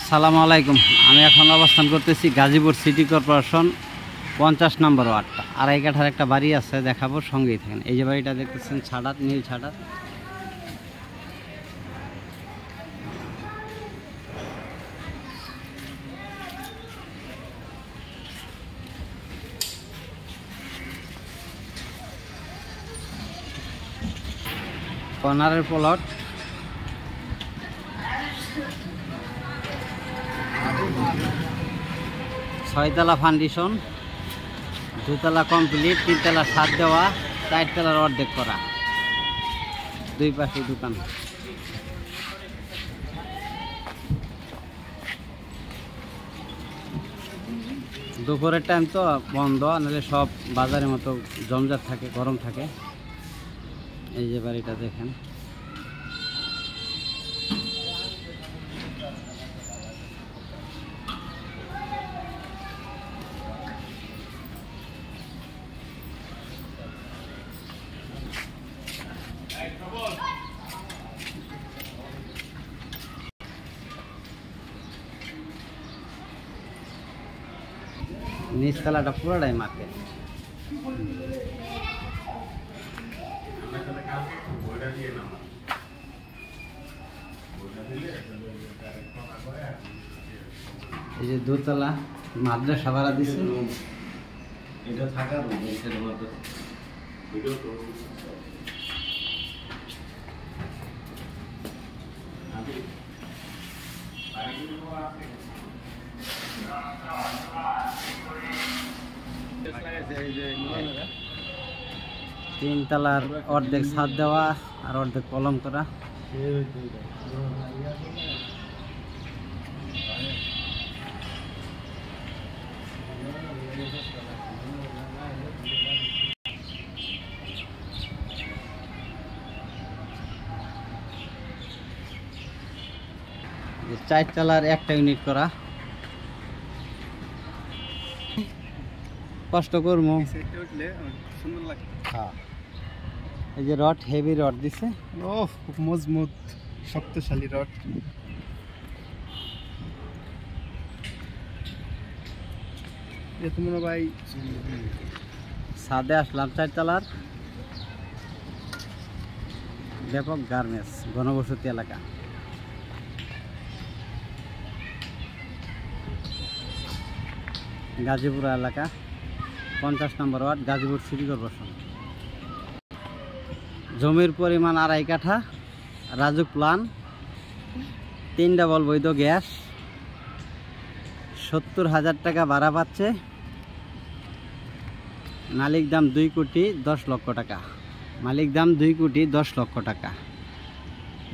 আসসালামু আলাইকুম। আমি এখন অবস্থান করতেছি গাজীপুর সিটি কর্পোরেশন 50 নম্বর ওয়ার্ড। আড়াই কাঠার একটা বাড়ি আছে, দেখাবো, সঙ্গেই থাকেন। এই যে বাড়িটা দেখতেছেন, ছাড়াত, নীল ছাড়াত। কর্নারের প্লট, ছয়তলা ফাউন্ডেশন, দুতলা কমপ্লিট, তিনতলা ছাদ দেওয়া, চারতলার অর্ধেক করা, দুই পাশে দোকান। দুপুরের টাইম তো বন্ধ, নাহলে সব বাজারের মতো জমজট থাকে, গরম থাকে। এই যে বাড়িটা দেখেন, নিচতলাটা পুরোটাই মার্কেট। এই যে দোতলা মাদ্রাসা ভাড়া দিছে। এটা থাকার তিনতলার অর্ধেক ছাদ দেওয়া আর অর্ধেক কলম করা। চারতলার একটা ইউনিট করা। কষ্ট করবো, সুন্দর লাগে। হ্যাঁ, এই যে রড, হেভি রড দিছে, খুব মজবুত শক্তিশালী রড। তোমরা ভাই ছাদে আসলাম চারতলার, ব্যাপক গার্মেন্টস, ঘনবসতি এলাকা। গাজীপুর এলাকা, 50 নম্বর ওয়ার্ড, গাজীপুর সিটি কর্পোরেশন। জমির পরিমাণ আড়াই কাঠা, রাজুক প্লান, 3 ডাবল বৈধ গ্যাস, 70,000 টাকা ভাড়া পাচ্ছে। মালিক দাম 2,10,00,000 টাকা। মালিক দাম 2,10,00,000 টাকা।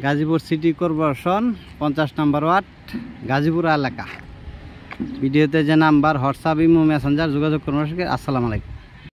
গাজীপুর সিটি কর্পোরেশন 50 নম্বর ওয়ার্ড, গাজীপুর এলাকা। ভিডিওতে যে নাম্বার, হোয়াটসঅ্যাপ, ইমো, মেসেঞ্জার যোগাযোগ করুন। আসসালামু আলাইকুম।